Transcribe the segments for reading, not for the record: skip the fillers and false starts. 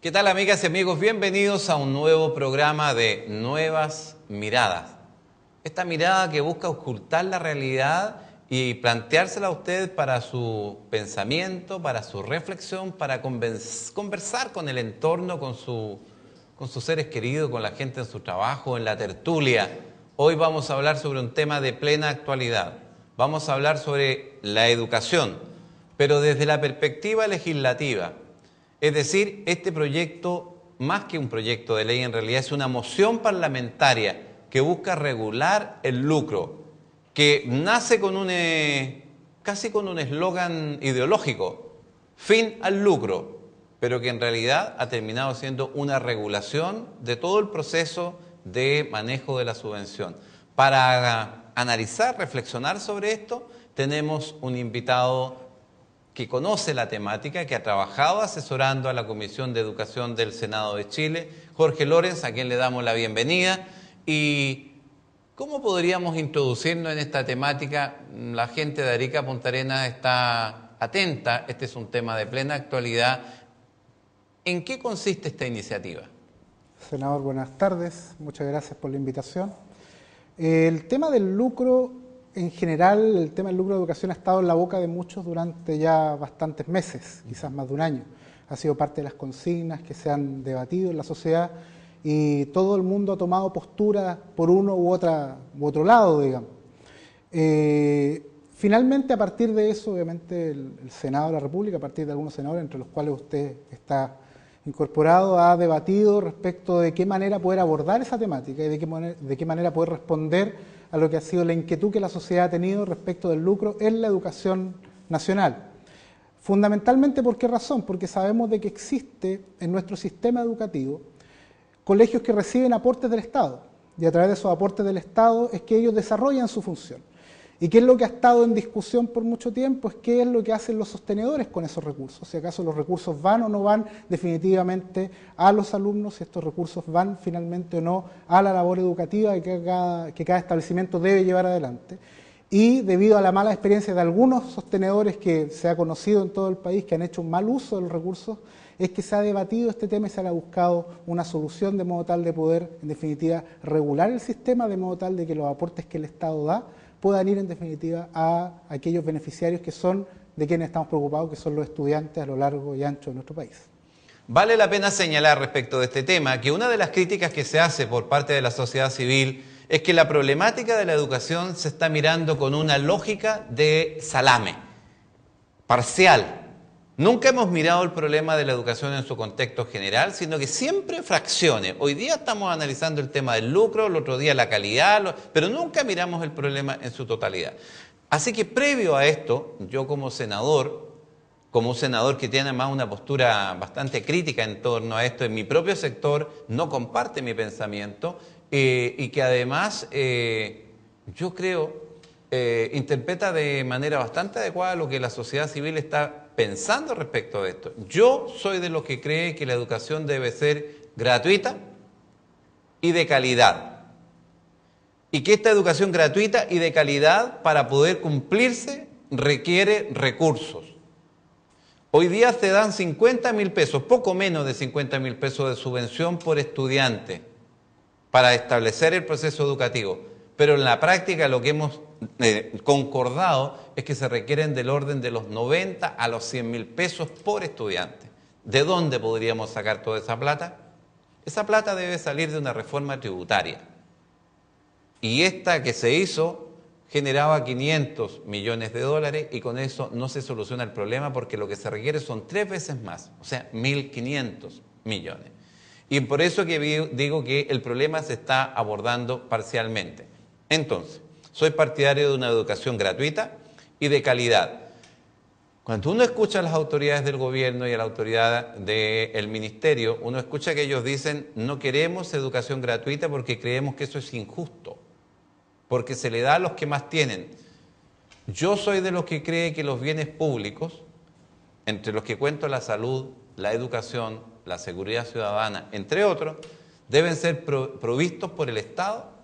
¿Qué tal, amigas y amigos? Bienvenidos a un nuevo programa de Nuevas Miradas. Esta mirada que busca ocultar la realidad y planteársela a usted para su pensamiento, para su reflexión, para conversar con el entorno, con sus seres queridos, con la gente en su trabajo, en la tertulia. Hoy vamos a hablar sobre un tema de plena actualidad. Vamos a hablar sobre la educación, pero desde la perspectiva legislativa. Es decir, este proyecto, más que un proyecto de ley, en realidad es una moción parlamentaria que busca regular el lucro, que nace con casi con un eslogan ideológico, fin al lucro, pero que en realidad ha terminado siendo una regulación de todo el proceso de manejo de la subvención. Para analizar, reflexionar sobre esto, tenemos un invitado que conoce la temática, que ha trabajado asesorando a la Comisión de Educación del Senado de Chile, Jorge Lorenz, a quien le damos la bienvenida. ¿Y cómo podríamos introducirnos en esta temática? La gente de Arica Punta Arenas está atenta, este es un tema de plena actualidad. ¿En qué consiste esta iniciativa? Senador, buenas tardes, muchas gracias por la invitación. El tema del lucro, en general, el tema del lucro de educación ha estado en la boca de muchos durante ya bastantes meses, quizás más de un año. Ha sido parte de las consignas que se han debatido en la sociedad y todo el mundo ha tomado postura por uno u otro lado, digamos. Finalmente, a partir de eso, obviamente, el Senado de la República, a partir de algunos senadores, entre los cuales usted está incorporado, ha debatido respecto de qué manera poder abordar esa temática y de qué manera poder responder a lo que ha sido la inquietud que la sociedad ha tenido respecto del lucro en la educación nacional. Fundamentalmente, ¿por qué razón? Porque sabemos de que existe en nuestro sistema educativo colegios que reciben aportes del Estado, y a través de esos aportes del Estado es que ellos desarrollan su función. ¿Y qué es lo que ha estado en discusión por mucho tiempo? Es qué es lo que hacen los sostenedores con esos recursos. Si acaso los recursos van o no van definitivamente a los alumnos, si estos recursos van finalmente o no a la labor educativa que cada establecimiento debe llevar adelante. Y debido a la mala experiencia de algunos sostenedores que se ha conocido en todo el país, que han hecho un mal uso de los recursos, es que se ha debatido este tema y se ha buscado una solución de modo tal de poder, en definitiva, regular el sistema de modo tal de que los aportes que el Estado da puedan ir en definitiva a aquellos beneficiarios que son de quienes estamos preocupados, que son los estudiantes a lo largo y ancho de nuestro país. Vale la pena señalar respecto de este tema que una de las críticas que se hace por parte de la sociedad civil es que la problemática de la educación se está mirando con una lógica de salame, parcial. Nunca hemos mirado el problema de la educación en su contexto general, sino que siempre fracciones. Hoy día estamos analizando el tema del lucro, el otro día la calidad, pero nunca miramos el problema en su totalidad. Así que previo a esto, yo como un senador que tiene además una postura bastante crítica en torno a esto, en mi propio sector no comparte mi pensamiento y que además yo creo interpreta de manera bastante adecuada lo que la sociedad civil está pensando respecto de esto. Yo soy de los que cree que la educación debe ser gratuita y de calidad. Y que esta educación gratuita y de calidad, para poder cumplirse, requiere recursos. Hoy día se dan 50.000 pesos, poco menos de 50.000 pesos de subvención por estudiante para establecer el proceso educativo. Pero en la práctica lo que hemos concordado es que se requieren del orden de los 90 a los 100.000 pesos por estudiante. ¿De dónde podríamos sacar toda esa plata? Esa plata debe salir de una reforma tributaria. Y esta que se hizo generaba 500 millones de dólares y con eso no se soluciona el problema porque lo que se requiere son 3 veces más, o sea, 1.500 millones. Y por eso que digo que el problema se está abordando parcialmente. Entonces, soy partidario de una educación gratuita y de calidad. Cuando uno escucha a las autoridades del gobierno y a la autoridad del ministerio, uno escucha que ellos dicen no queremos educación gratuita porque creemos que eso es injusto, porque se le da a los que más tienen. Yo soy de los que cree que los bienes públicos, entre los que cuento la salud, la educación, la seguridad ciudadana, entre otros, deben ser provistos por el Estado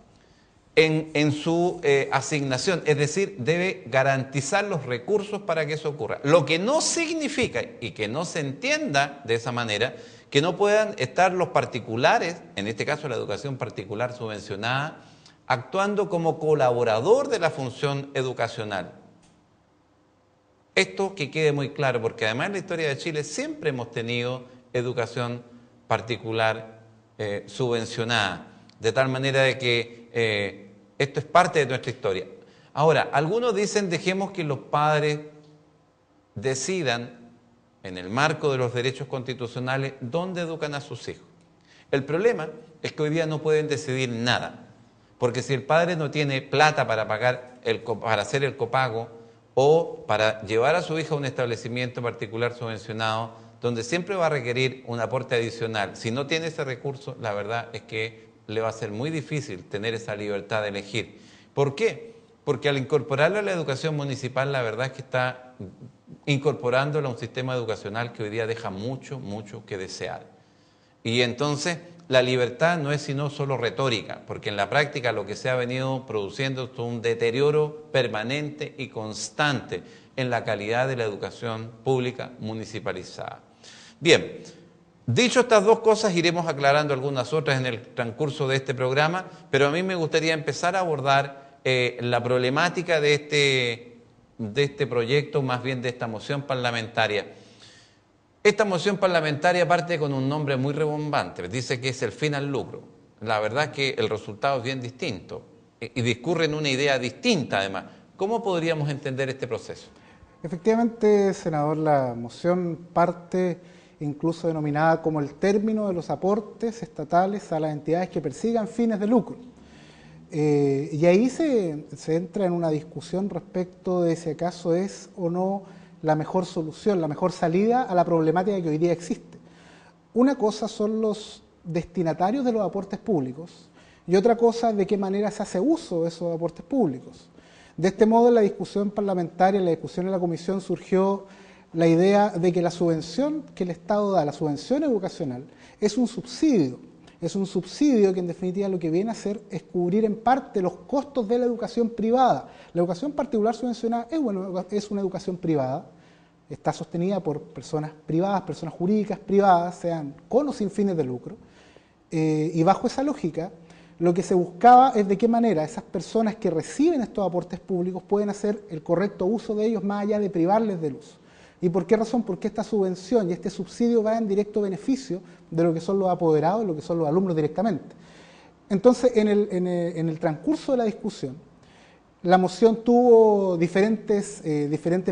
en su asignación, es decir, debe garantizar los recursos para que eso ocurra. Lo que no significa, y que no se entienda de esa manera, que no puedan estar los particulares, en este caso la educación particular subvencionada, actuando como colaborador de la función educacional. Esto que quede muy claro, porque además en la historia de Chile siempre hemos tenido educación particular subvencionada, de tal manera de que esto es parte de nuestra historia. Ahora, algunos dicen dejemos que los padres decidan, en el marco de los derechos constitucionales, dónde educan a sus hijos. El problema es que hoy día no pueden decidir nada, porque si el padre no tiene plata para pagar para hacer el copago o para llevar a su hija a un establecimiento particular subvencionado, donde siempre va a requerir un aporte adicional, si no tiene ese recurso, la verdad es que le va a ser muy difícil tener esa libertad de elegir. ¿Por qué? Porque al incorporarlo a la educación municipal, la verdad es que está incorporándolo a un sistema educacional que hoy día deja mucho, mucho que desear. Y entonces la libertad no es sino solo retórica, porque en la práctica lo que se ha venido produciendo es un deterioro permanente y constante en la calidad de la educación pública municipalizada. Bien, dicho estas dos cosas, iremos aclarando algunas otras en el transcurso de este programa, pero a mí me gustaría empezar a abordar la problemática de este proyecto, más bien de esta moción parlamentaria. Esta moción parlamentaria parte con un nombre muy rimbombante, dice que es el fin al lucro. La verdad es que el resultado es bien distinto y discurre en una idea distinta además. ¿Cómo podríamos entender este proceso? Efectivamente, senador, la moción parte incluso denominada como el término de los aportes estatales a las entidades que persigan fines de lucro. Y ahí se entra en una discusión respecto de si acaso es o no la mejor solución, la mejor salida a la problemática que hoy día existe. Una cosa son los destinatarios de los aportes públicos y otra cosa de qué manera se hace uso de esos aportes públicos. De este modo, en la discusión parlamentaria, en la discusión en la comisión, surgió la idea de que la subvención que el Estado da, la subvención educacional, es un subsidio que en definitiva lo que viene a hacer es cubrir en parte los costos de la educación privada. La educación particular subvencionada es una educación privada, está sostenida por personas privadas, personas jurídicas privadas, sean con o sin fines de lucro, y bajo esa lógica lo que se buscaba es de qué manera esas personas que reciben estos aportes públicos pueden hacer el correcto uso de ellos más allá de privarles del uso. ¿Y por qué razón? Porque esta subvención y este subsidio va en directo beneficio de lo que son los apoderados, de lo que son los alumnos directamente. Entonces, en el transcurso de la discusión, la moción tuvo diferentes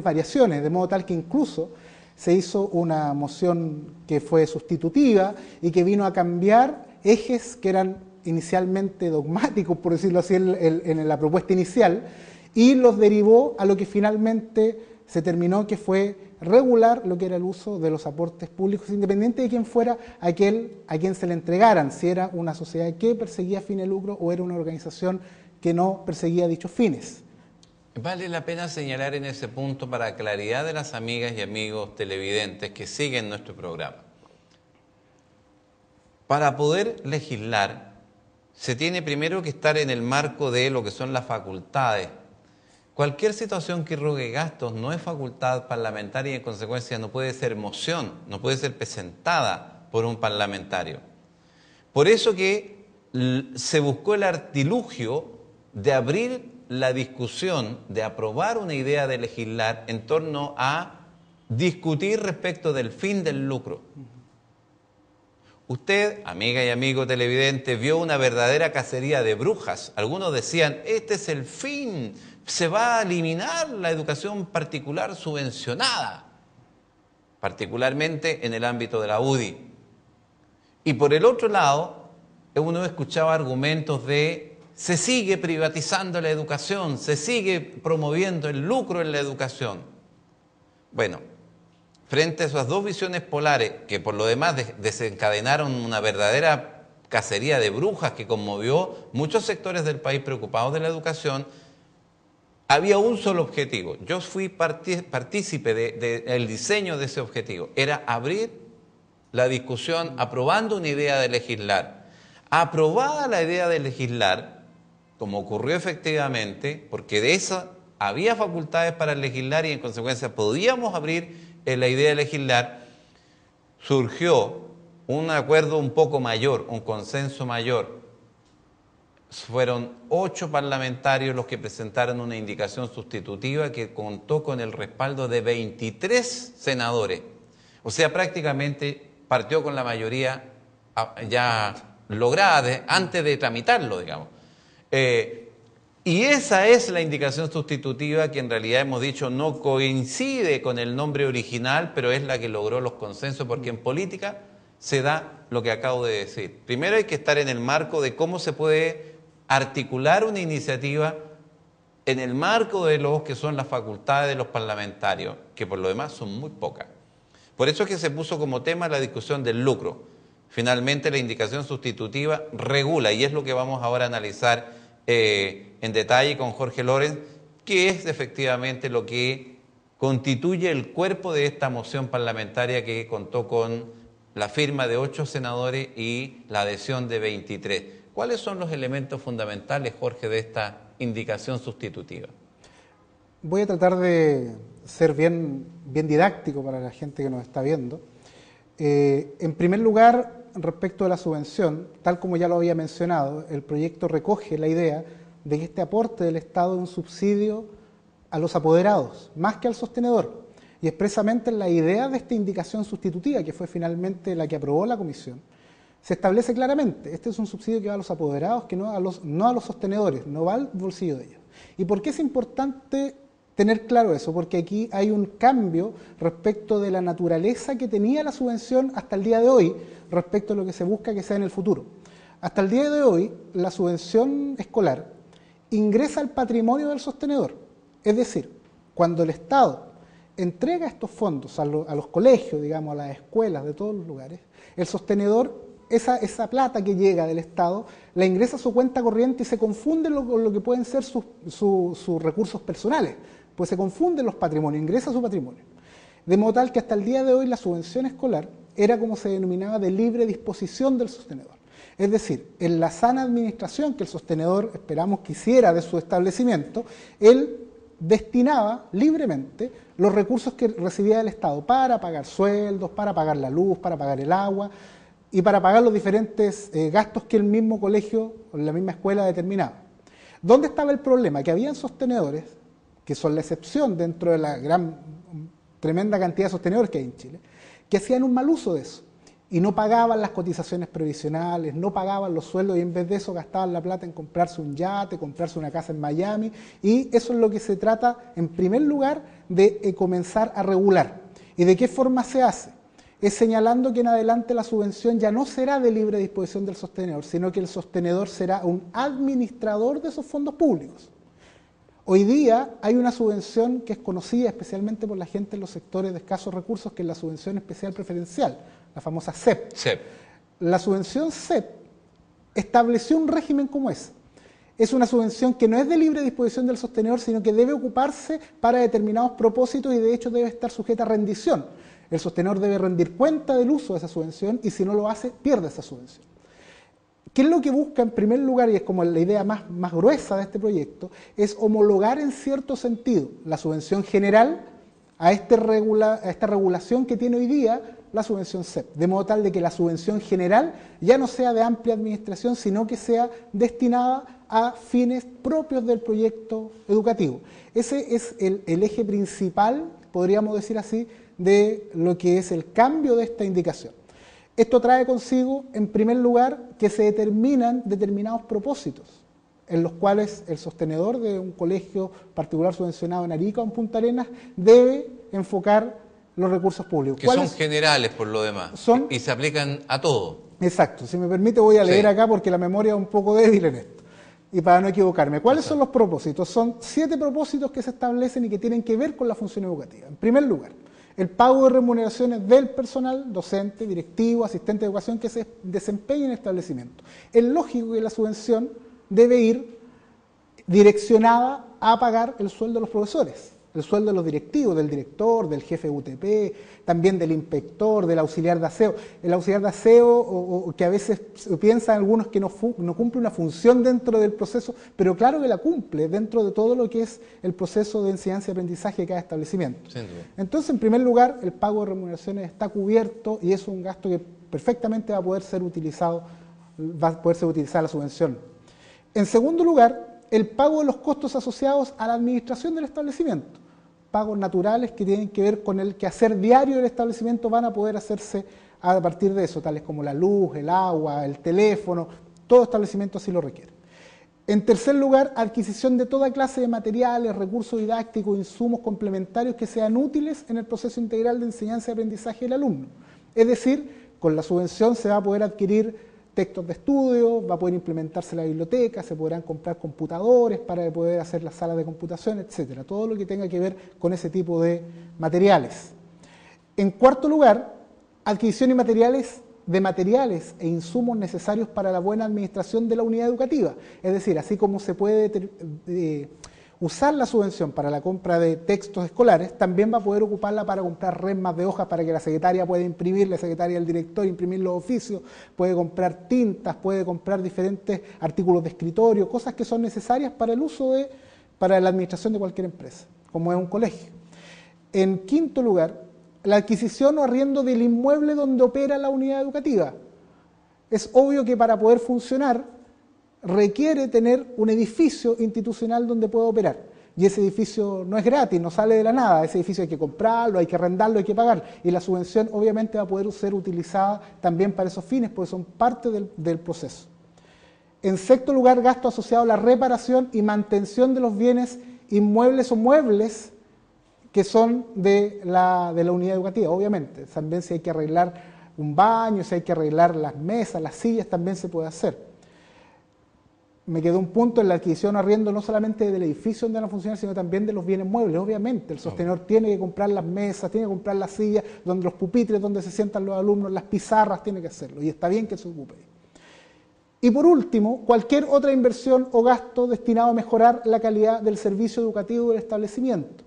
variaciones, de modo tal que incluso se hizo una moción que fue sustitutiva y que vino a cambiar ejes que eran inicialmente dogmáticos, por decirlo así, en la propuesta inicial, y los derivó a lo que finalmente se terminó, que fue regular lo que era el uso de los aportes públicos, independiente de quién fuera a quien se le entregaran, si era una sociedad que perseguía fines de lucro o era una organización que no perseguía dichos fines. Vale la pena señalar en ese punto, para claridad de las amigas y amigos televidentes que siguen nuestro programa. Para poder legislar, se tiene primero que estar en el marco de lo que son las facultades. Cualquier situación que irrogue gastos no es facultad parlamentaria y en consecuencia no puede ser moción, no puede ser presentada por un parlamentario. Por eso que se buscó el artilugio de abrir la discusión, de aprobar una idea de legislar en torno a discutir respecto del fin del lucro. Usted, amiga y amigo televidente, vio una verdadera cacería de brujas. Algunos decían, este es el fin, se va a eliminar la educación particular subvencionada, particularmente en el ámbito de la UDI. Y por el otro lado, uno escuchaba argumentos de se sigue privatizando la educación, se sigue promoviendo el lucro en la educación. Bueno, frente a esas dos visiones polares, que por lo demás desencadenaron una verdadera cacería de brujas que conmovió muchos sectores del país preocupados de la educación, había un solo objetivo. Yo fui partícipe del diseño de ese objetivo. Era abrir la discusión aprobando una idea de legislar. Aprobada la idea de legislar, como ocurrió efectivamente, porque de eso había facultades para legislar y en consecuencia podíamos abrir la idea de legislar, surgió un acuerdo un poco mayor, un consenso mayor. Fueron 8 parlamentarios los que presentaron una indicación sustitutiva que contó con el respaldo de 23 senadores. O sea, prácticamente partió con la mayoría ya lograda antes de tramitarlo, digamos. Y esa es la indicación sustitutiva que en realidad hemos dicho no coincide con el nombre original, pero es la que logró los consensos, porque en política se da lo que acabo de decir. Primero hay que estar en el marco de cómo se puede articular una iniciativa en el marco de lo que son las facultades de los parlamentarios, que por lo demás son muy pocas. Por eso es que se puso como tema la discusión del lucro. Finalmente la indicación sustitutiva regula, y es lo que vamos ahora a analizar en detalle con Jorge Lorenz, que es efectivamente lo que constituye el cuerpo de esta moción parlamentaria que contó con la firma de 8 senadores y la adhesión de 23. ¿Cuáles son los elementos fundamentales, Jorge, de esta indicación sustitutiva? Voy a tratar de ser bien didáctico para la gente que nos está viendo. En primer lugar, respecto a la subvención, tal como ya lo había mencionado, el proyecto recoge la idea de que este aporte del Estado es un subsidio a los apoderados, más que al sostenedor. Y expresamente en la idea de esta indicación sustitutiva, que fue finalmente la que aprobó la Comisión, se establece claramente, este es un subsidio que va a los apoderados, que no a los sostenedores, no va al bolsillo de ellos. ¿Y por qué es importante tener claro eso? Porque aquí hay un cambio respecto de la naturaleza que tenía la subvención hasta el día de hoy, respecto a lo que se busca que sea en el futuro. Hasta el día de hoy, la subvención escolar ingresa al patrimonio del sostenedor. Es decir, cuando el Estado entrega estos fondos a los colegios, digamos, a las escuelas de todos los lugares, el sostenedor, esa plata que llega del Estado, la ingresa a su cuenta corriente y se confunde con lo que pueden ser sus recursos personales, pues se confunden los patrimonios, ingresa a su patrimonio. De modo tal que hasta el día de hoy la subvención escolar era como se denominaba de libre disposición del sostenedor. Es decir, en la sana administración que el sostenedor esperamos que hiciera de su establecimiento, él destinaba libremente los recursos que recibía del Estado para pagar sueldos, para pagar la luz, para pagar el agua y para pagar los diferentes gastos que el mismo colegio o la misma escuela determinaba. ¿Dónde estaba el problema? Que habían sostenedores, que son la excepción dentro de la tremenda cantidad de sostenedores que hay en Chile, que hacían un mal uso de eso y no pagaban las cotizaciones previsionales, no pagaban los sueldos y en vez de eso gastaban la plata en comprarse un yate, comprarse una casa en Miami, y eso es lo que se trata en primer lugar de comenzar a regular. ¿Y de qué forma se hace? Es señalando que en adelante la subvención ya no será de libre disposición del sostenedor, sino que el sostenedor será un administrador de esos fondos públicos. Hoy día hay una subvención que es conocida especialmente por la gente en los sectores de escasos recursos, que es la subvención especial preferencial, la famosa SEP. La subvención SEP estableció un régimen como ese. Es una subvención que no es de libre disposición del sostenedor, sino que debe ocuparse para determinados propósitos y de hecho debe estar sujeta a rendición. El sostenedor debe rendir cuenta del uso de esa subvención y si no lo hace, pierde esa subvención. ¿Qué es lo que busca en primer lugar, y es como la idea más gruesa de este proyecto? Es homologar en cierto sentido la subvención general a esta regulación que tiene hoy día la subvención SEP, de modo tal de que la subvención general ya no sea de amplia administración, sino que sea destinada a fines propios del proyecto educativo. Ese es el eje principal, podríamos decir así, de lo que es el cambio de esta indicación. Esto trae consigo, en primer lugar, que se determinan determinados propósitos, en los cuales el sostenedor de un colegio particular subvencionado en Arica o en Punta Arenas debe enfocar los recursos públicos. Que son generales por lo demás, y se aplican a todo. Exacto, si me permite voy a leer acá porque la memoria es un poco débil en esto, y para no equivocarme. ¿Cuáles son los propósitos? Son 7 propósitos que se establecen y que tienen que ver con la función educativa. En primer lugar, el pago de remuneraciones del personal docente, directivo, asistente de educación que se desempeñe en el establecimiento. Es lógico que la subvención debe ir direccionada a pagar el sueldo de los profesores, el sueldo de los directivos, del director, del jefe UTP, también del inspector, del auxiliar de aseo. El auxiliar de aseo, o que a veces piensan algunos que no cumple una función dentro del proceso, pero claro que la cumple dentro de todo lo que es el proceso de enseñanza y aprendizaje de cada establecimiento. Entonces, en primer lugar, el pago de remuneraciones está cubierto y es un gasto que perfectamente va a poder ser utilizada la subvención. En segundo lugar, el pago de los costos asociados a la administración del establecimiento. Pagos naturales que tienen que ver con el quehacer diario del establecimiento van a poder hacerse a partir de eso, tales como la luz, el agua, el teléfono, todo establecimiento así lo requiere. En tercer lugar, adquisición de toda clase de materiales, recursos didácticos, insumos complementarios que sean útiles en el proceso integral de enseñanza y aprendizaje del alumno. Es decir, con la subvención se va a poder adquirir textos de estudio, va a poder implementarse la biblioteca, se podrán comprar computadores para poder hacer las salas de computación, etcétera. Todo lo que tenga que ver con ese tipo de materiales. En cuarto lugar, adquisición de materiales e insumos necesarios para la buena administración de la unidad educativa. Es decir, así como se puede usar la subvención para la compra de textos escolares, también va a poder ocuparla para comprar resmas de hojas para que la secretaria pueda imprimir, la secretaria del director imprimir los oficios, puede comprar tintas, puede comprar diferentes artículos de escritorio, cosas que son necesarias para el uso para la administración de cualquier empresa, como es un colegio. En quinto lugar, la adquisición o arriendo del inmueble donde opera la unidad educativa. Es obvio que para poder funcionar requiere tener un edificio institucional donde pueda operar. Y ese edificio no es gratis, no sale de la nada. Ese edificio hay que comprarlo, hay que arrendarlo, hay que pagar. Y la subvención obviamente va a poder ser utilizada también para esos fines, porque son parte del proceso. En sexto lugar, gasto asociado a la reparación y mantención de los bienes inmuebles o muebles que son de la unidad educativa, obviamente. También si hay que arreglar un baño, si hay que arreglar las mesas, las sillas, también se puede hacer. Me quedó un punto en la adquisición o arriendo no solamente del edificio donde van a funcionar, sino también de los bienes muebles. Obviamente, el sostenedor tiene que comprar las mesas, tiene que comprar las sillas, donde los pupitres, donde se sientan los alumnos, las pizarras, tiene que hacerlo. Y está bien que se ocupe. Y por último, cualquier otra inversión o gasto destinado a mejorar la calidad del servicio educativo del establecimiento.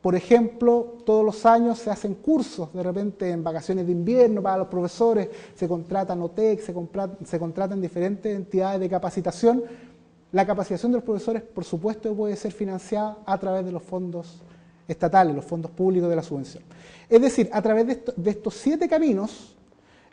Por ejemplo, todos los años se hacen cursos, de repente en vacaciones de invierno para los profesores, se contratan OTEC, se contratan diferentes entidades de capacitación. La capacitación de los profesores, por supuesto, puede ser financiada a través de los fondos estatales, los fondos públicos de la subvención. Es decir, a través de estos 7 caminos,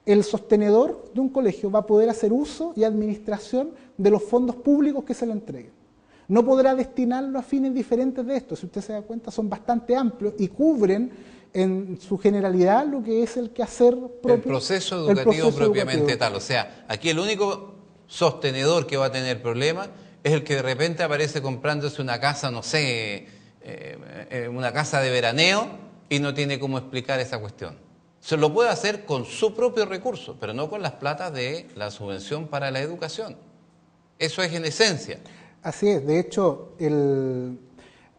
el sostenedor de un colegio va a poder hacer uso y administración de los fondos públicos que se le entreguen. No podrá destinarlo a fines diferentes de esto. Si usted se da cuenta, son bastante amplios y cubren en su generalidad lo que es el quehacer propio. El proceso educativo propiamente tal. O sea, aquí el único sostenedor que va a tener problemas es el que de repente aparece comprándose una casa, no sé, una casa de veraneo y no tiene cómo explicar esa cuestión. Se lo puede hacer con su propio recurso, pero no con las platas de la subvención para la educación. Eso es en esencia. Así es, de hecho,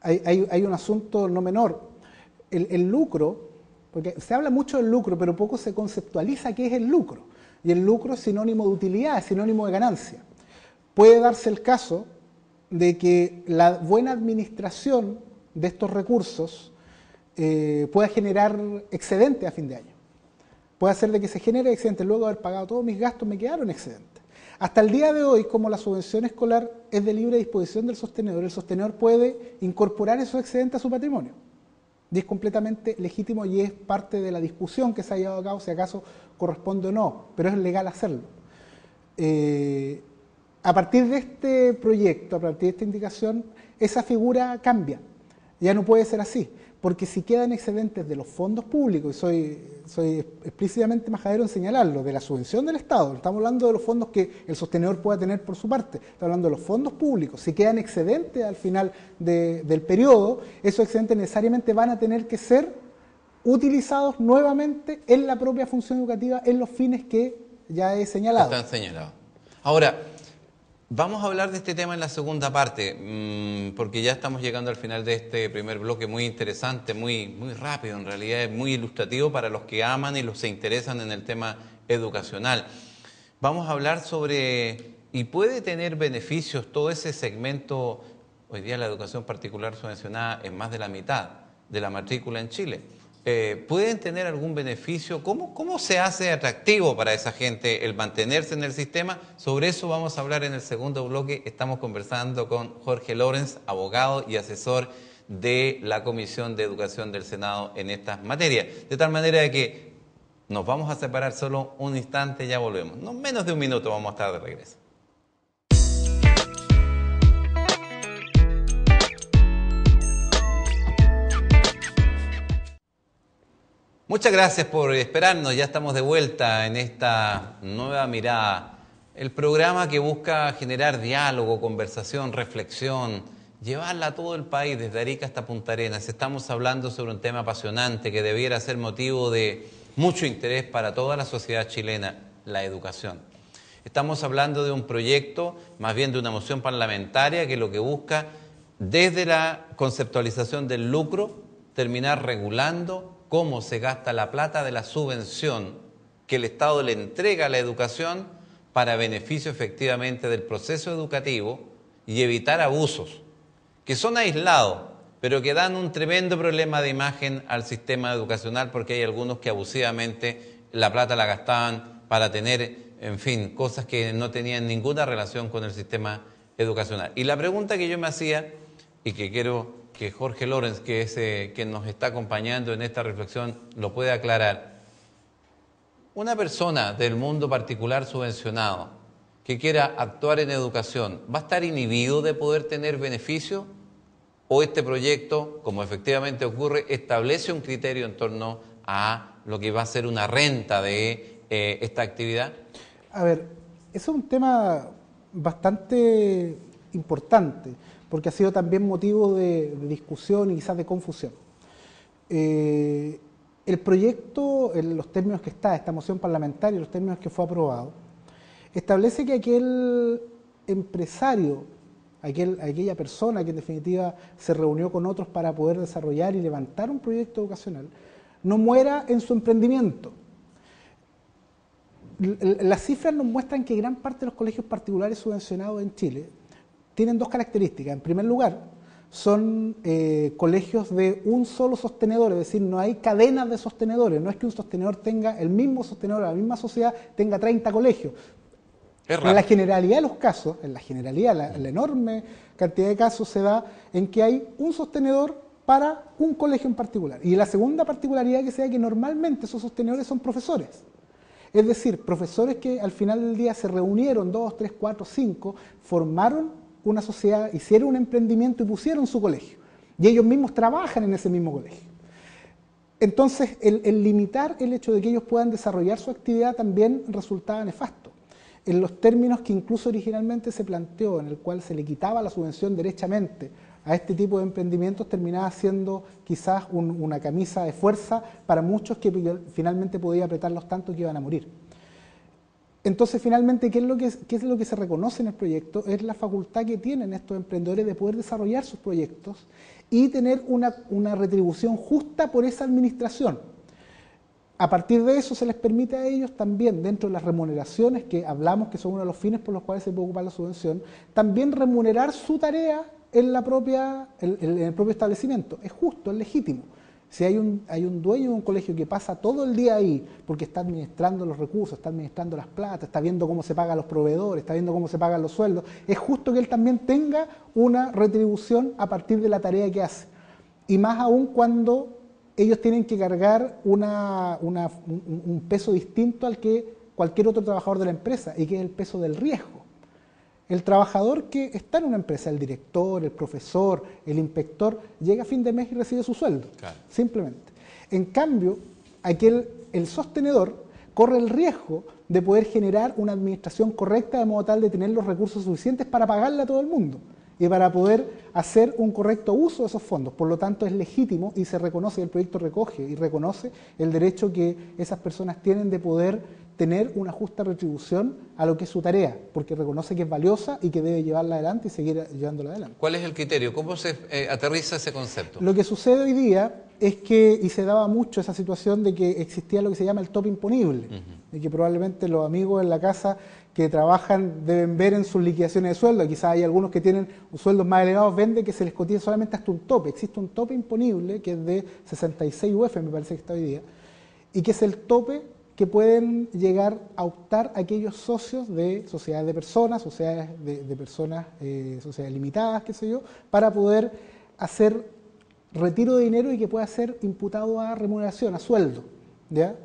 hay un asunto no menor. El lucro, porque se habla mucho del lucro, pero poco se conceptualiza qué es el lucro. Y el lucro es sinónimo de utilidad, es sinónimo de ganancia. Puede darse el caso de que la buena administración de estos recursos pueda generar excedente a fin de año. Puede hacer de que se genere excedente. Luego de haber pagado todos mis gastos, me quedaron excedentes. Hasta el día de hoy, como la subvención escolar es de libre disposición del sostenedor, el sostenedor puede incorporar esos excedentes a su patrimonio. Y es completamente legítimo y es parte de la discusión que se ha llevado a cabo, si acaso corresponde o no, pero es legal hacerlo. A partir de este proyecto, a partir de esta indicación, esa figura cambia. Ya no puede ser así, porque si quedan excedentes de los fondos públicos, y soy explícitamente majadero en señalarlo, de la subvención del Estado, estamos hablando de los fondos que el sostenedor pueda tener por su parte, estamos hablando de los fondos públicos, si quedan excedentes al final del periodo, esos excedentes necesariamente van a tener que ser utilizados nuevamente en la propia función educativa, en los fines que ya he señalado. Están señalados. Ahora, vamos a hablar de este tema en la segunda parte, porque ya estamos llegando al final de este primer bloque muy interesante, muy rápido, en realidad es muy ilustrativo para los que aman y los se interesan en el tema educacional. Vamos a hablar sobre, y puede tener beneficios todo ese segmento, hoy día la educación particular subvencionada es más de la mitad de la matrícula en Chile. ¿Pueden tener algún beneficio? ¿Cómo se hace atractivo para esa gente el mantenerse en el sistema? Sobre eso vamos a hablar en el segundo bloque. Estamos conversando con Jorge Lorenz, abogado y asesor de la Comisión de Educación del Senado en estas materias. De tal manera que Nos vamos a separar solo un instante, ya volvemos. No menos de un minuto vamos a estar de regreso. Muchas gracias por esperarnos, ya estamos de vuelta en esta nueva mirada. El programa que busca generar diálogo, conversación, reflexión, llevarla a todo el país, desde Arica hasta Punta Arenas. Estamos hablando sobre un tema apasionante que debiera ser motivo de mucho interés para toda la sociedad chilena, la educación. Estamos hablando de un proyecto, más bien de una moción parlamentaria que lo que busca, desde la conceptualización del lucro, terminar regulando cómo se gasta la plata de la subvención que el Estado le entrega a la educación para beneficio efectivamente del proceso educativo y evitar abusos que son aislados, pero que dan un tremendo problema de imagen al sistema educacional, porque hay algunos que abusivamente la plata la gastaban para tener, en fin, cosas que no tenían ninguna relación con el sistema educacional. Y la pregunta que yo me hacía, y que quiero que Jorge Lorenz, que es quien nos está acompañando en esta reflexión, lo puede aclarar. Una persona del mundo particular subvencionado que quiera actuar en educación, ¿va a estar inhibido de poder tener beneficio? ¿O este proyecto, como efectivamente ocurre, establece un criterio en torno a lo que va a ser una renta de esta actividad? A ver, eso es un tema bastante importante, porque ha sido también motivo de discusión y quizás de confusión. El proyecto, en los términos que está, esta moción parlamentaria, los términos que fue aprobado, establece que aquel empresario, aquella persona que en definitiva se reunió con otros para poder desarrollar y levantar un proyecto educacional, no muera en su emprendimiento. Las cifras nos muestran que gran parte de los colegios particulares subvencionados en Chile tienen dos características. En primer lugar, son colegios de un solo sostenedor, es decir, no hay cadenas de sostenedores, no es que un sostenedor tenga, el mismo sostenedor, la misma sociedad, tenga 30 colegios. En la generalidad de los casos, en la generalidad, la enorme cantidad de casos se da en que hay un sostenedor para un colegio en particular. Y la segunda particularidad que se da es que normalmente esos sostenedores son profesores. Es decir, profesores que al final del día se reunieron, 2, 3, 4, 5, formaron una sociedad, hicieron un emprendimiento y pusieron su colegio. Y ellos mismos trabajan en ese mismo colegio. Entonces, el limitar el hecho de que ellos puedan desarrollar su actividad también resultaba nefasto. En los términos que incluso originalmente se planteó, en el cual se le quitaba la subvención derechamente a este tipo de emprendimientos, terminaba siendo quizás una camisa de fuerza para muchos que finalmente podía apretarlos tanto que iban a morir. Entonces, finalmente, ¿qué es lo que se reconoce en el proyecto? Es la facultad que tienen estos emprendedores de poder desarrollar sus proyectos y tener una retribución justa por esa administración. A partir de eso se les permite a ellos también, dentro de las remuneraciones que hablamos que son uno de los fines por los cuales se puede ocupar la subvención, también remunerar su tarea en el propio establecimiento. Es justo, es legítimo. Si hay un dueño de un colegio que pasa todo el día ahí porque está administrando los recursos, está administrando las plata, está viendo cómo se pagan los proveedores, está viendo cómo se pagan los sueldos, es justo que él también tenga una retribución a partir de la tarea que hace. Y más aún cuando ellos tienen que cargar un peso distinto al que cualquier otro trabajador de la empresa, y que es el peso del riesgo. El trabajador que está en una empresa, el director, el profesor, el inspector, llega a fin de mes y recibe su sueldo, claro, simplemente. En cambio, el sostenedor corre el riesgo de poder generar una administración correcta de modo tal de tener los recursos suficientes para pagarle a todo el mundo y para poder hacer un correcto uso de esos fondos. Por lo tanto, es legítimo y se reconoce, el proyecto recoge y reconoce el derecho que esas personas tienen de poder tener una justa retribución a lo que es su tarea, porque reconoce que es valiosa y que debe llevarla adelante y seguir llevándola adelante. ¿Cuál es el criterio? ¿Cómo se aterriza ese concepto? Lo que sucede hoy día es que, y se daba mucho esa situación de que existía lo que se llama el tope imponible, de que probablemente los amigos en la casa que trabajan deben ver en sus liquidaciones de sueldo, quizás hay algunos que tienen sueldos más elevados, ven que se les cotiza solamente hasta un tope. Existe un tope imponible que es de 66 UF, me parece que está hoy día, y que es el tope que pueden llegar a optar aquellos socios de sociedades de personas, sociedades de personas, sociedades limitadas, qué sé yo, para poder hacer retiro de dinero y que pueda ser imputado a remuneración, a sueldo, ¿ya?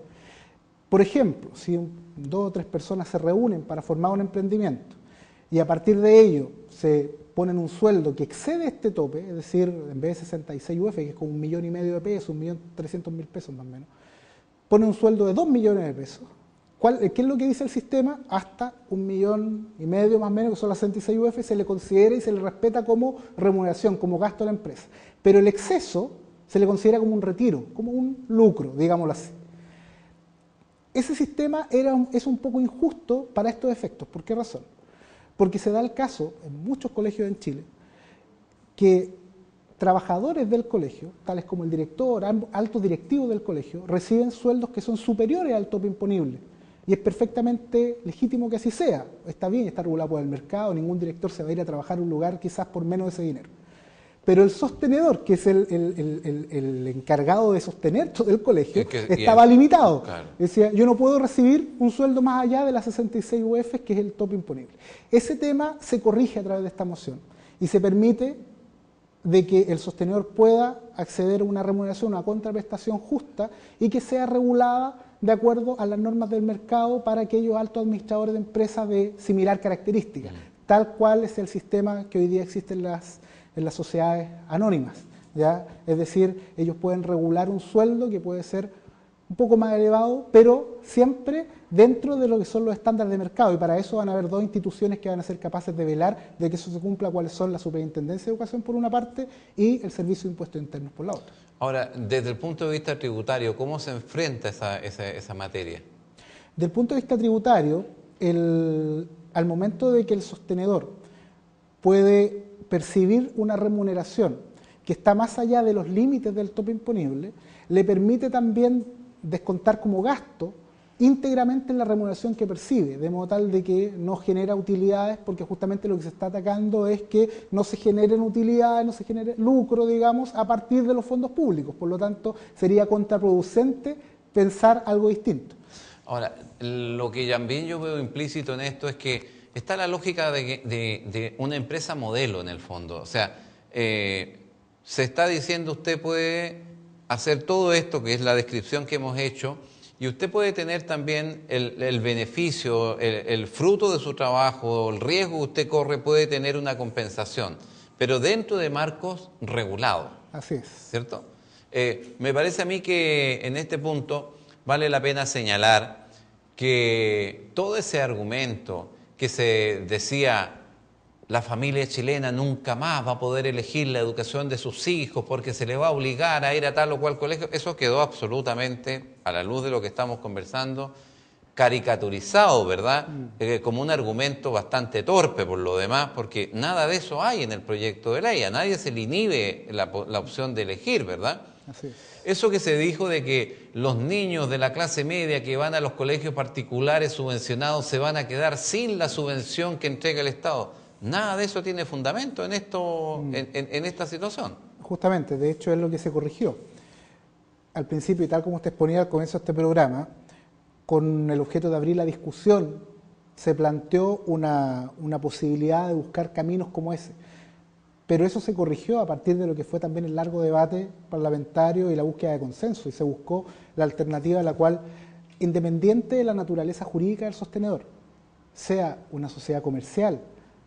Por ejemplo, si dos o tres personas se reúnen para formar un emprendimiento y a partir de ello se ponen un sueldo que excede este tope, es decir, en vez de 66 UF, que es como 1,5 millones de pesos, 1.300.000 pesos más o menos, ponen un sueldo de 2 millones de pesos. ¿Qué es lo que dice el sistema? Hasta 1,5 millones más o menos, que son las 66 UF, se le considera y se le respeta como remuneración, como gasto de la empresa. Pero el exceso se le considera como un retiro, como un lucro, digámoslo así. Ese sistema es un poco injusto para estos efectos. ¿Por qué razón? Porque se da el caso, en muchos colegios en Chile, que trabajadores del colegio, tales como el director, altos directivos del colegio, reciben sueldos que son superiores al tope imponible. Y es perfectamente legítimo que así sea. Está bien, está regulado por el mercado, ningún director se va a ir a trabajar a un lugar quizás por menos de ese dinero. Pero el sostenedor, que es el encargado de sostener todo el colegio, estaba limitado. Claro. Decía, yo no puedo recibir un sueldo más allá de las 66 UF, que es el tope imponible. Ese tema se corrige a través de esta moción y se permite de que el sostenedor pueda acceder a una remuneración, una contraprestación justa y que sea regulada de acuerdo a las normas del mercado para aquellos altos administradores de empresas de similar característica, tal cual es el sistema que hoy día existe en las sociedades anónimas, ¿ya? Es decir, ellos pueden regular un sueldo que puede ser un poco más elevado, pero siempre dentro de lo que son los estándares de mercado, y para eso van a haber dos instituciones que van a ser capaces de velar de que eso se cumpla, cuáles son la Superintendencia de Educación por una parte y el Servicio de Impuestos Internos por la otra. Ahora, desde el punto de vista tributario, ¿cómo se enfrenta esa materia? Desde el punto de vista tributario, al momento de que el sostenedor puede percibir una remuneración que está más allá de los límites del tope imponible, le permite también descontar como gasto íntegramente en la remuneración que percibe, de modo tal de que no genera utilidades, porque justamente lo que se está atacando es que no se generen utilidades, no se genere lucro, digamos, a partir de los fondos públicos. Por lo tanto, sería contraproducente pensar algo distinto. Ahora, lo que también yo veo implícito en esto es que está la lógica de una empresa modelo en el fondo. O sea, se está diciendo usted puede hacer todo esto, que es la descripción que hemos hecho, y usted puede tener también el beneficio, el fruto de su trabajo, el riesgo que usted corre, puede tener una compensación, pero dentro de marcos regulados. Así es. ¿Cierto? Me parece a mí que en este punto vale la pena señalar que todo ese argumento que se decía, la familia chilena nunca más va a poder elegir la educación de sus hijos porque se le va a obligar a ir a tal o cual colegio, eso quedó absolutamente, a la luz de lo que estamos conversando, caricaturizado, ¿verdad? Como un argumento bastante torpe por lo demás, porque nada de eso hay en el proyecto de ley, a nadie se le inhibe la opción de elegir, ¿verdad? Así es. Eso que se dijo de que los niños de la clase media que van a los colegios particulares subvencionados se van a quedar sin la subvención que entrega el Estado, nada de eso tiene fundamento en esta situación. Justamente, de hecho es lo que se corrigió. Al principio, y tal como usted exponía al comienzo de este programa, con el objeto de abrir la discusión, se planteó una posibilidad de buscar caminos como ese. Pero eso se corrigió a partir de lo que fue también el largo debate parlamentario y la búsqueda de consenso, y se buscó la alternativa en la cual, independiente de la naturaleza jurídica del sostenedor, sea una sociedad comercial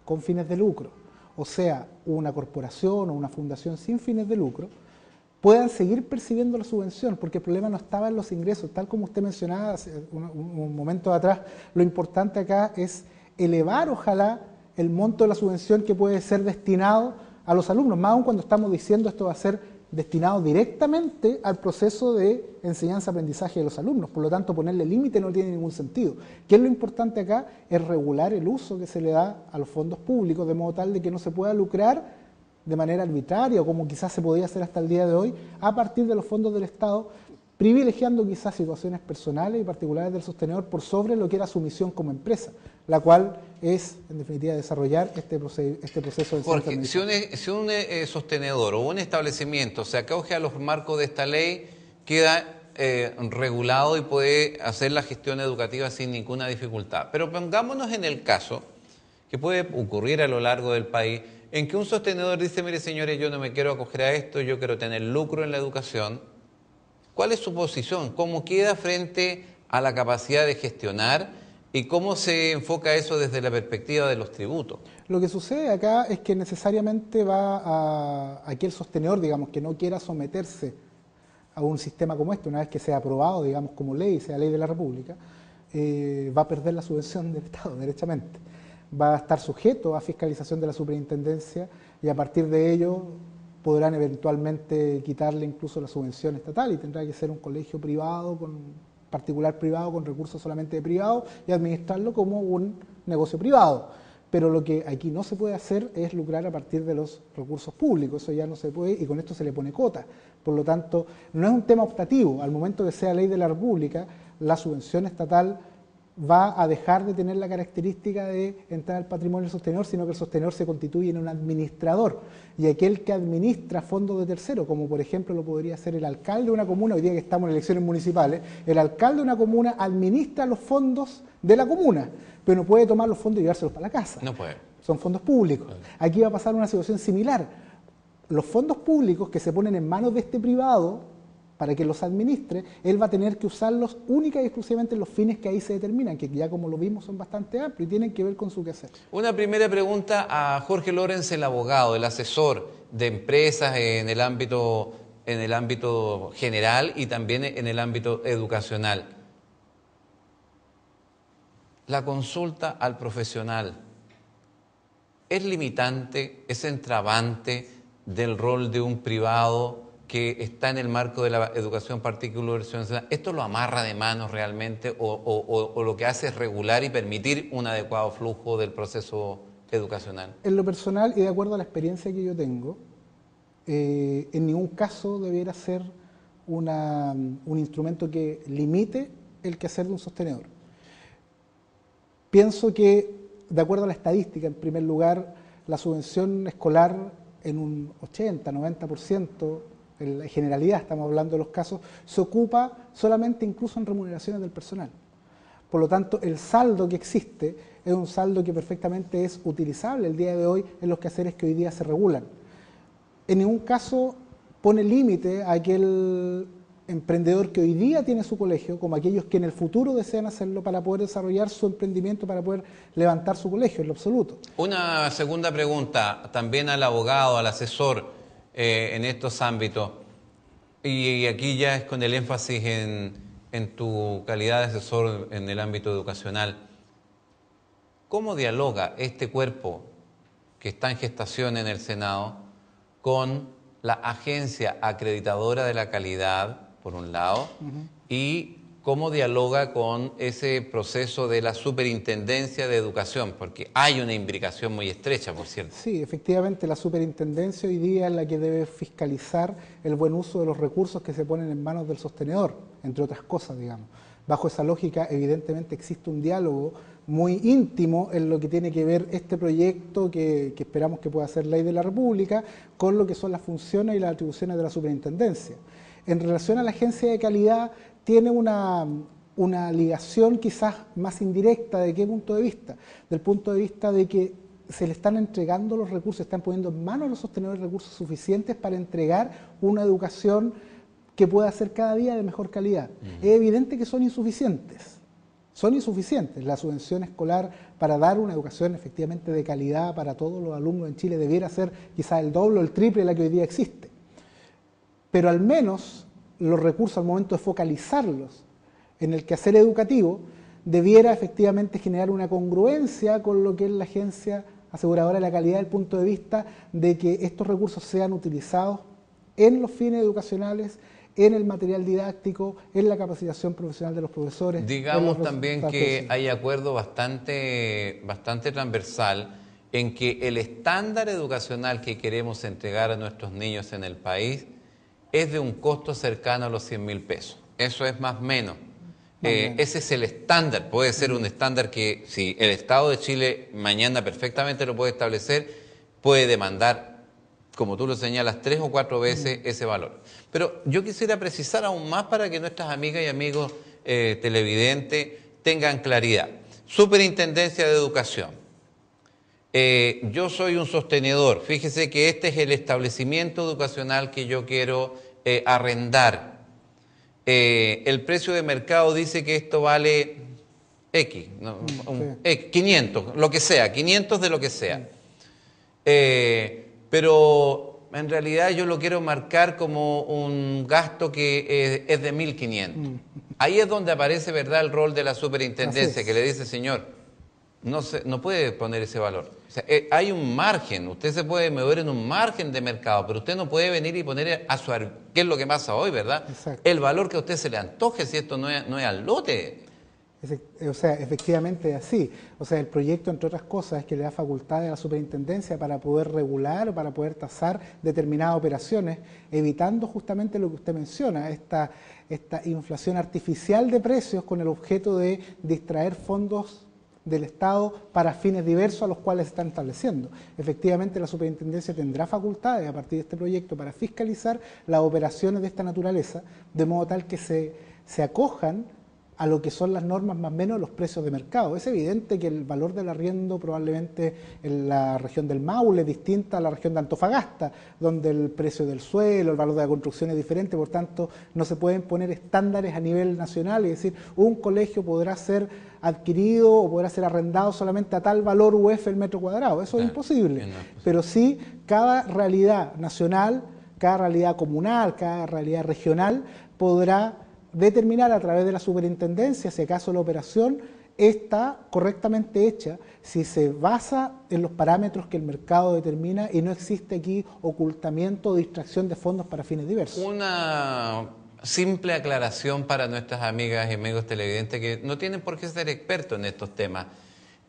con fines de lucro, o sea una corporación o una fundación sin fines de lucro, puedan seguir percibiendo la subvención, porque el problema no estaba en los ingresos, tal como usted mencionaba hace un momento atrás. Lo importante acá es elevar, ojalá, el monto de la subvención que puede ser destinado a los alumnos, más aún cuando estamos diciendo esto va a ser destinado directamente al proceso de enseñanza-aprendizaje de los alumnos. Por lo tanto, ponerle límite no tiene ningún sentido. ¿Qué es lo importante acá? Es regular el uso que se le da a los fondos públicos, de modo tal de que no se pueda lucrar de manera arbitraria, o como quizás se podía hacer hasta el día de hoy, a partir de los fondos del Estado, privilegiando quizás situaciones personales y particulares del sostenedor por sobre lo que era su misión como empresa, la cual es, en definitiva, desarrollar este proceso de Jorge, si un sostenedor o un establecimiento se acoge a los marcos de esta ley, queda regulado y puede hacer la gestión educativa sin ninguna dificultad. Pero pongámonos en el caso que puede ocurrir a lo largo del país, en que un sostenedor dice, mire señores, yo no me quiero acoger a esto, yo quiero tener lucro en la educación. ¿Cuál es su posición? ¿Cómo queda frente a la capacidad de gestionar y cómo se enfoca eso desde la perspectiva de los tributos. Lo que sucede acá es que necesariamente va a aquel sostenedor, digamos, que no quiera someterse a un sistema como este, una vez que sea aprobado, digamos, como ley, sea ley de la República, va a perder la subvención del Estado, derechamente. Va a estar sujeto a fiscalización de la superintendencia y a partir de ello podrán eventualmente quitarle incluso la subvención estatal y tendrá que ser un colegio privado, particular privado, con recursos solamente de privado y administrarlo como un negocio privado. Pero lo que aquí no se puede hacer es lucrar a partir de los recursos públicos, eso ya no se puede y con esto se le pone cota. Por lo tanto, no es un tema optativo, al momento que sea ley de la República, la subvención estatal va a dejar de tener la característica de entrar al patrimonio del sostenedor, sino que el sostenedor se constituye en un administrador y aquel que administra fondos de tercero, como por ejemplo lo podría hacer el alcalde de una comuna, hoy día que estamos en elecciones municipales, el alcalde de una comuna administra los fondos de la comuna, pero no puede tomar los fondos y llevárselos para la casa. No puede. Son fondos públicos. Aquí va a pasar una situación similar. Los fondos públicos que se ponen en manos de este privado para que los administre, él va a tener que usarlos única y exclusivamente en los fines que ahí se determinan, que ya como lo vimos son bastante amplios y tienen que ver con su quehacer. Una primera pregunta a Jorge Lorenz, el abogado, el asesor de empresas en el ámbito general y también en el ámbito educacional. La consulta al profesional, ¿es limitante, es entravante del rol de un privado que está en el marco de la educación particular? ¿Esto lo amarra de manos realmente o lo que hace es regular y permitir un adecuado flujo del proceso educacional? En lo personal y de acuerdo a la experiencia que yo tengo, en ningún caso debiera ser un instrumento que limite el quehacer de un sostenedor. Pienso que, de acuerdo a la estadística, en primer lugar, la subvención escolar en un 80, 90%, en la generalidad estamos hablando de los casos, se ocupa solamente incluso en remuneraciones del personal. Por lo tanto, el saldo que existe es un saldo que perfectamente es utilizable el día de hoy en los quehaceres que hoy día se regulan. En ningún caso pone límite a aquel emprendedor que hoy día tiene su colegio, como aquellos que en el futuro desean hacerlo para poder desarrollar su emprendimiento, para poder levantar su colegio, en lo absoluto. Una segunda pregunta, también al abogado, al asesor en estos ámbitos, y aquí ya es con el énfasis en tu calidad de asesor en el ámbito educacional. ¿Cómo dialoga este cuerpo que está en gestación en el Senado con la agencia acreditadora de la calidad, por un lado, y cómo dialoga con ese proceso de la superintendencia de educación? Porque hay una imbricación muy estrecha, por cierto. Sí, efectivamente la superintendencia hoy día es la que debe fiscalizar el buen uso de los recursos que se ponen en manos del sostenedor, entre otras cosas, digamos. Bajo esa lógica, evidentemente existe un diálogo muy íntimo en lo que tiene que ver este proyecto que esperamos que pueda ser ley de la República, con lo que son las funciones y las atribuciones de la superintendencia. En relación a la agencia de calidad, tiene una ligación quizás más indirecta. ¿De qué punto de vista? Del punto de vista de que se le están entregando los recursos, están poniendo en manos a los sostenedores recursos suficientes para entregar una educación que pueda ser cada día de mejor calidad. Es evidente que son insuficientes. Son insuficientes. La subvención escolar para dar una educación efectivamente de calidad para todos los alumnos en Chile debiera ser quizás el doble o el triple de la que hoy día existe. Pero al menos los recursos al momento de focalizarlos en el quehacer educativo debiera efectivamente generar una congruencia con lo que es la agencia aseguradora de la calidad desde el punto de vista de que estos recursos sean utilizados en los fines educacionales, en el material didáctico, en la capacitación profesional de los profesores. Digamos también que hay acuerdo bastante transversal en que el estándar educacional que queremos entregar a nuestros niños en el país es de un costo cercano a los 100.000 pesos. Eso es más o menos. Ese es el estándar. Puede ser un estándar que, si el Estado de Chile mañana perfectamente lo puede establecer, puede demandar, como tú lo señalas, 3 o 4 veces ese valor. Pero yo quisiera precisar aún más para que nuestras amigas y amigos televidentes tengan claridad. Superintendencia de Educación. Yo soy un sostenedor. Fíjese que este es el establecimiento educacional que yo quiero arrendar. el precio de mercado dice que esto vale X, ¿no? Sí. 500, lo que sea, 500 de lo que sea. Pero en realidad yo lo quiero marcar como un gasto que es de 1.500. Ahí es donde aparece, ¿verdad?, el rol de la Así superintendencia, que le es. dice, señor, no puede poner ese valor. O sea, hay un margen, usted se puede mover en un margen de mercado, pero usted no puede venir y poner ¿qué es lo que pasa hoy, verdad? Exacto. El valor que a usted se le antoje, si esto no es al lote. O sea, efectivamente es así. O sea, el proyecto, entre otras cosas, es que le da facultades a la superintendencia para poder regular o para poder tasar determinadas operaciones, evitando justamente lo que usted menciona, esta inflación artificial de precios con el objeto de distraer fondos del Estado para fines diversos a los cuales se están estableciendo. Efectivamente, la superintendencia tendrá facultades a partir de este proyecto para fiscalizar las operaciones de esta naturaleza, de modo tal que se acojan a lo que son las normas más o menos de los precios de mercado. Es evidente que el valor del arriendo probablemente en la región del Maule es distinta a la región de Antofagasta, donde el precio del suelo, el valor de la construcción es diferente, por tanto no se pueden poner estándares a nivel nacional y decir un colegio podrá ser adquirido o podrá ser arrendado solamente a tal valor UF el metro cuadrado. Eso es imposible. Pero sí cada realidad nacional, cada realidad comunal, cada realidad regional podrá determinar a través de la superintendencia si acaso la operación está correctamente hecha, si se basa en los parámetros que el mercado determina y no existe aquí ocultamiento o distracción de fondos para fines diversos. Una simple aclaración para nuestras amigas y amigos televidentes que no tienen por qué ser expertos en estos temas.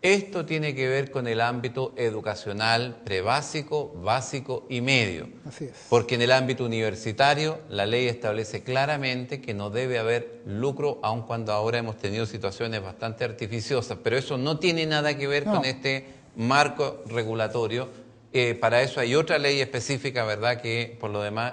Esto tiene que ver con el ámbito educacional, prebásico, básico y medio. Así es. Porque en el ámbito universitario la ley establece claramente que no debe haber lucro, aun cuando ahora hemos tenido situaciones bastante artificiosas. Pero eso no tiene nada que ver con este marco regulatorio. Para eso hay otra ley específica, ¿verdad?, que por lo demás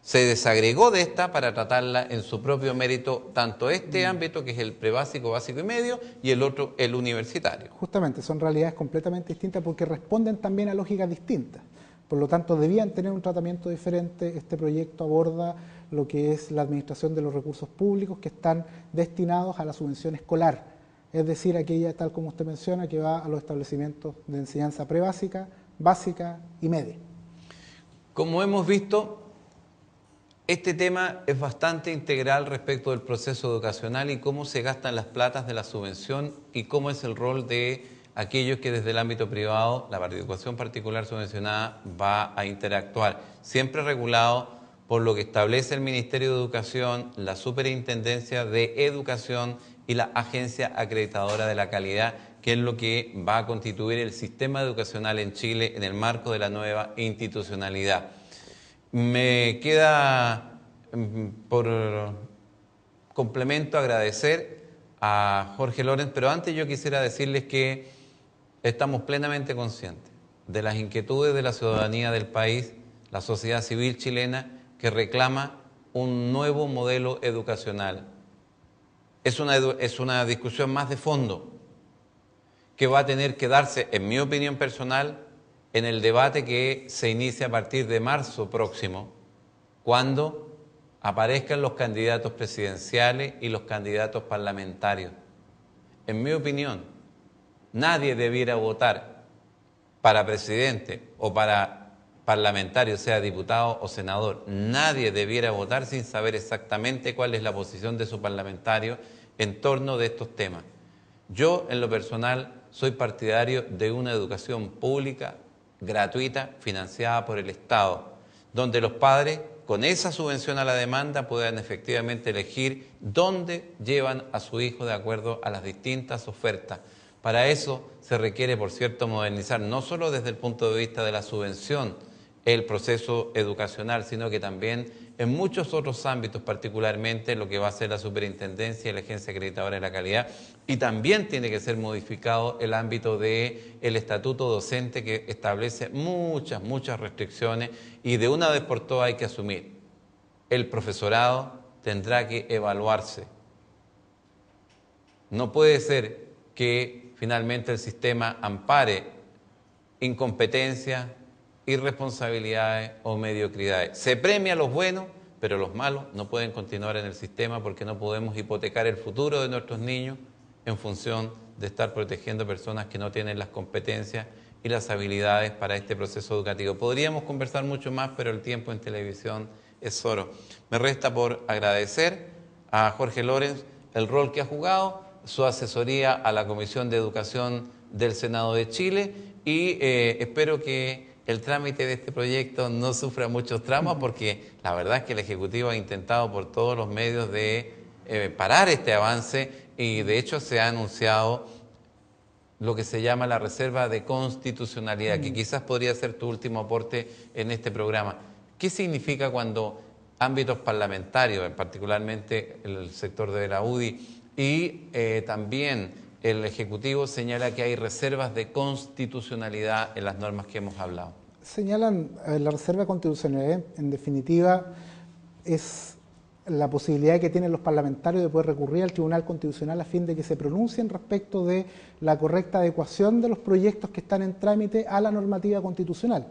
se desagregó de esta para tratarla en su propio mérito, tanto este ámbito, que es el prebásico, básico y medio, y el otro, el universitario. Justamente, son realidades completamente distintas porque responden también a lógicas distintas. Por lo tanto, debían tener un tratamiento diferente. Este proyecto aborda lo que es la administración de los recursos públicos que están destinados a la subvención escolar, es decir, aquella, tal como usted menciona, que va a los establecimientos de enseñanza prebásica, básica y media. Como hemos visto, este tema es bastante integral respecto del proceso educacional y cómo se gastan las platas de la subvención y cómo es el rol de aquellos que desde el ámbito privado, la educación particular subvencionada, va a interactuar, siempre regulado por lo que establece el Ministerio de Educación, la Superintendencia de Educación y la Agencia Acreditadora de la Calidad, que es lo que va a constituir el sistema educacional en Chile en el marco de la nueva institucionalidad. Me queda por complemento agradecer a Jorge Lorenz, pero antes yo quisiera decirles que estamos plenamente conscientes de las inquietudes de la ciudadanía del país, la sociedad civil chilena, que reclama un nuevo modelo educacional. Es una discusión más de fondo que va a tener que darse, en mi opinión personal, en el debate que se inicia a partir de marzo próximo, cuando aparezcan los candidatos presidenciales y los candidatos parlamentarios. En mi opinión, nadie debiera votar para presidente o para parlamentario, sea diputado o senador. Nadie debiera votar sin saber exactamente cuál es la posición de su parlamentario en torno de estos temas. Yo, en lo personal, soy partidario de una educación pública, gratuita, financiada por el Estado, donde los padres, con esa subvención a la demanda, puedan efectivamente elegir dónde llevan a su hijo de acuerdo a las distintas ofertas. Para eso se requiere, por cierto, modernizar no solo desde el punto de vista de la subvención el proceso educacional, sino que también en muchos otros ámbitos, particularmente lo que va a ser la superintendencia y la agencia acreditadora de la calidad, y también tiene que ser modificado el ámbito del estatuto docente, que establece muchas restricciones, y de una vez por todas hay que asumir, el profesorado tendrá que evaluarse. No puede ser que finalmente el sistema ampare incompetencia, irresponsabilidades o mediocridades. Se premia a los buenos, pero los malos no pueden continuar en el sistema porque no podemos hipotecar el futuro de nuestros niños en función de estar protegiendo personas que no tienen las competencias y las habilidades para este proceso educativo. Podríamos conversar mucho más, pero el tiempo en televisión es oro. Me resta por agradecer a Jorge Lorenz el rol que ha jugado, su asesoría a la Comisión de Educación del Senado de Chile y espero que el trámite de este proyecto no sufra muchos tramos porque la verdad es que el Ejecutivo ha intentado por todos los medios de parar este avance y de hecho se ha anunciado lo que se llama la reserva de constitucionalidad, que quizás podría ser tu último aporte en este programa. ¿Qué significa cuando ámbitos parlamentarios, particularmente el sector de la UDI y también el Ejecutivo señala que hay reservas de constitucionalidad en las normas que hemos hablado? Señalan, la reserva de constitucionalidad, en definitiva, es la posibilidad que tienen los parlamentarios de poder recurrir al Tribunal Constitucional a fin de que se pronuncien respecto de la correcta adecuación de los proyectos que están en trámite a la normativa constitucional.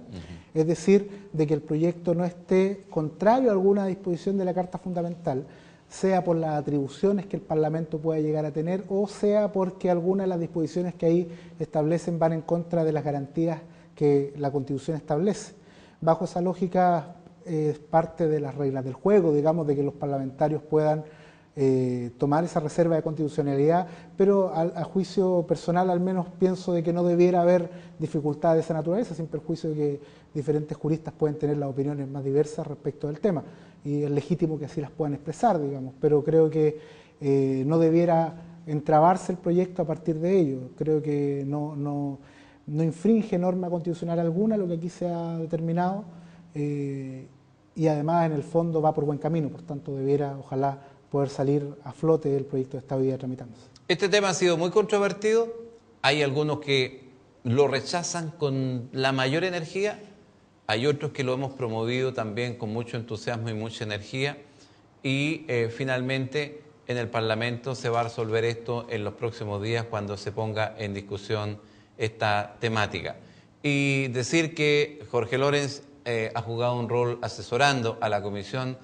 Es decir, de que el proyecto no esté contrario a alguna disposición de la Carta Fundamental, sea por las atribuciones que el Parlamento pueda llegar a tener o sea porque algunas de las disposiciones que ahí establecen van en contra de las garantías que la Constitución establece. Bajo esa lógica es parte de las reglas del juego, digamos, de que los parlamentarios puedan tomar esa reserva de constitucionalidad, pero a juicio personal al menos pienso de que no debiera haber dificultad de esa naturaleza, sin perjuicio de que diferentes juristas pueden tener las opiniones más diversas respecto del tema, y es legítimo que así las puedan expresar, digamos, pero creo que no debiera entrabarse el proyecto a partir de ello. Creo que no infringe norma constitucional alguna lo que aquí se ha determinado, y además en el fondo va por buen camino, por tanto debiera, ojalá, poder salir a flote el proyecto de estabilidad tramitándose. Este tema ha sido muy controvertido, hay algunos que lo rechazan con la mayor energía, hay otros que lo hemos promovido también con mucho entusiasmo y mucha energía, y finalmente en el Parlamento se va a resolver esto en los próximos días cuando se ponga en discusión esta temática. Y decir que Jorge Lorenz ha jugado un rol asesorando a la comisión,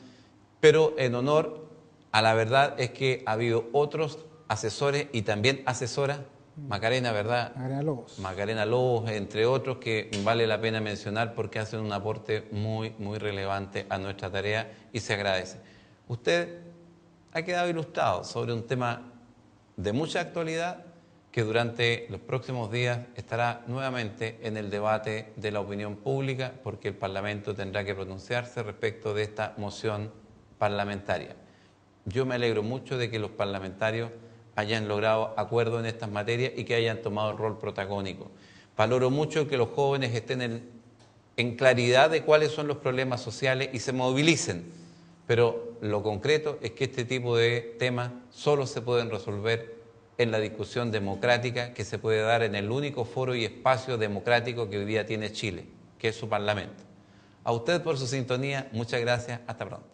pero en honor a la verdad es que ha habido otros asesores y también asesoras, Macarena, ¿verdad? Macarena Lobos. Macarena Lobos, entre otros, que vale la pena mencionar porque hacen un aporte muy, muy relevante a nuestra tarea y se agradece. Usted ha quedado ilustrado sobre un tema de mucha actualidad que durante los próximos días estará nuevamente en el debate de la opinión pública porque el Parlamento tendrá que pronunciarse respecto de esta moción parlamentaria. Yo me alegro mucho de que los parlamentarios hayan logrado acuerdo en estas materias y que hayan tomado el rol protagónico. Valoro mucho que los jóvenes estén en claridad de cuáles son los problemas sociales y se movilicen, pero lo concreto es que este tipo de temas solo se pueden resolver en la discusión democrática que se puede dar en el único foro y espacio democrático que hoy día tiene Chile, que es su Parlamento. A usted por su sintonía, muchas gracias, hasta pronto.